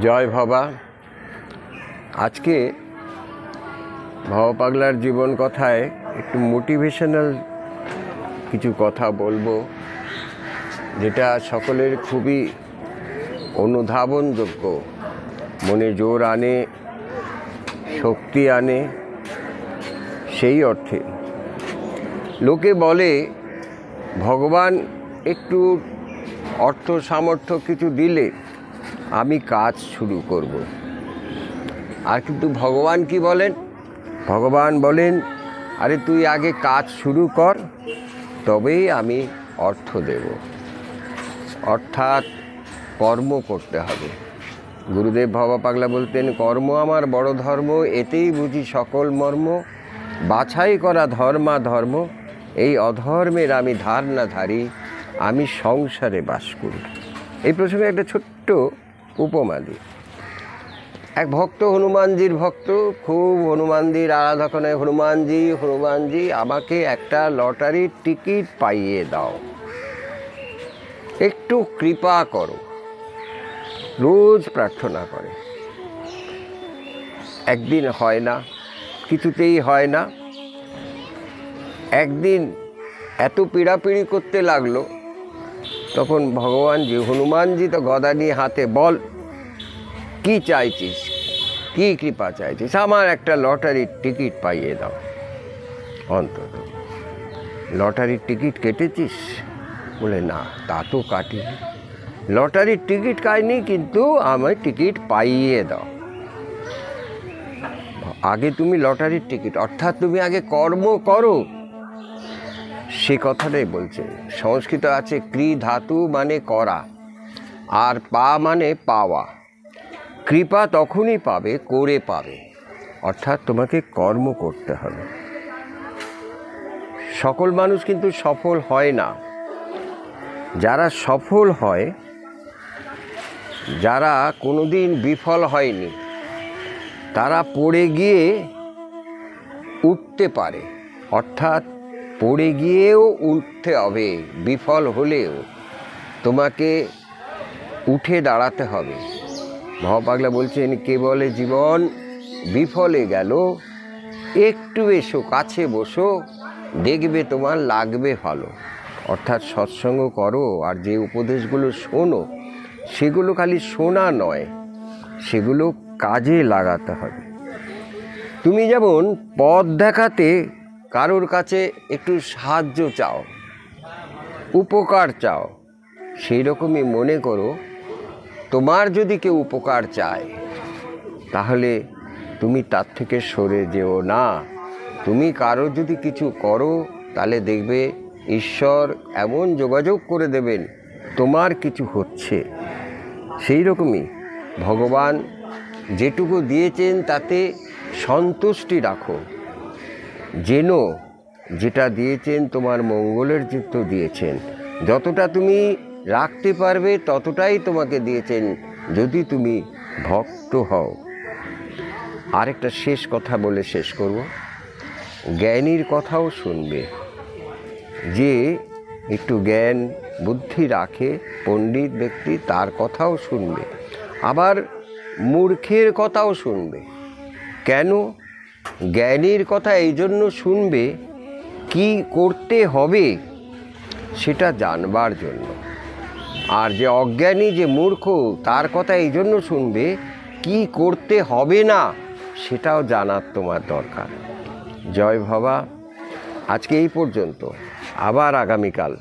জয় ভবা। আজকে ভবা পাগলার জীবন কথায় একটু মোটিভেশনাল কিছু কথা বলবো, যেটা সকলের খুবই অনুধাবনযোগ্য, মনে জোর আনে, শক্তি আনে। সেই অর্থে লোকে বলে ভগবান একটু অর্থ সামর্থ্য কিছু দিলে আমি কাজ শুরু করব। আর কিন্তু ভগবান কি বলেন? ভগবান বলেন, আরে তুই আগে কাজ শুরু কর, তবেই আমি অর্থ দেব। অর্থাৎ কর্ম করতে হবে। গুরুদেব ভবা পাগলা বলতেন, কর্ম আমার বড় ধর্ম, এতেই বুঝি সকল মর্ম, বাছাই করা ধর্ম, এই অধর্মের আমি ধার না ধারি, আমি সংসারে বাস করি। এই প্রসঙ্গে একটা ছোট্ট উপমা দিই। এক ভক্ত, হনুমানজির ভক্ত, খুব হনুমানজির আরাধনা। হনুমানজি আমাকে একটা লটারির টিকিট পাইয়ে দাও, একটু কৃপা করো। রোজ প্রার্থনা করে, একদিন হয় না, কিছুতেই হয় না। একদিন এত পীড়াপিড়ি করতে লাগলো, তখন হনুমানজি তো গদা নিয়ে হাতে, বল কি চাইছিস, কি কৃপা চাইছিস? আমার একটা লটারির টিকিট পাইয়ে দাও। অন্তত লটারির টিকিট কেটেছিস? বলে, না, তা তো কাটিনি। লটারির টিকিট কাটনি, কিন্তু আমার টিকিট পাইয়ে দাও। আগে তুমি লটারির টিকিট, অর্থাৎ তুমি আগে কর্ম করো। সে কথাটাই বলছে। সংস্কৃত আছে ক্রি ধাতু মানে করা, আর পা মানে পাওয়া। কৃপা তখনই পাবে করে পাবে, অর্থাৎ তোমাকে কর্ম করতে হবে। সকল মানুষ কিন্তু সফল হয় না। যারা সফল হয়, যারা কোনোদিন বিফল হয়নি, তারা পড়ে গিয়ে উঠতে পারে। অর্থাৎ পড়ে গিয়েও উঠতে হবে। বিফল হলেও তোমাকে উঠে দাঁড়াতে হবে। ভবা পাগলা বলছেন, কে বলে জীবন বিফলে গেল, একটু এসো কাছে বসো, দেখবে তোমার লাগবে ভালো। অর্থাৎ সৎসঙ্গ করো, আর যে উপদেশগুলো শোনো, সেগুলো খালি শোনা নয়, সেগুলো কাজে লাগাতে হবে। তুমি যেমন পথ দেখাতে কারোর কাছে একটু সাহায্য চাও, উপকার চাও, সেই রকমই মনে করো, তোমার যদি কেউ উপকার চায়, তাহলে তুমি তার থেকে সরে যেও না। তুমি কারো যদি কিছু করো, তাহলে দেখবে ঈশ্বর এমন যোগাযোগ করে দেবেন, তোমার কিছু হচ্ছে। সেই রকমই ভগবান যেটুকু দিয়েছেন তাতে সন্তুষ্টি রাখো। যেন যেটা দিয়েছেন তোমার মঙ্গলের জন্য দিয়েছেন। যতটা তুমি রাখতে পারবে ততটাই তোমাকে দিয়েছেন, যদি তুমি ভক্ত হও। আরেকটা শেষ কথা বলে শেষ করব। জ্ঞানীর কথাও শুনবে, যে একটু জ্ঞান বুদ্ধি রাখে, পণ্ডিত ব্যক্তি, তার কথাও শুনবে। আবার মূর্খের কথাও শুনবে। কেন? জ্ঞানীর কথা এই জন্য শুনবে, কি করতে হবে সেটা জানবার জন্য। আর যে অজ্ঞানী, যে মূর্খ, তার কথা এই জন্য শুনবে, কি করতে হবে না সেটাও জানার তোমার দরকার। জয় ভবা। আজকে এই পর্যন্ত, আবার আগামীকাল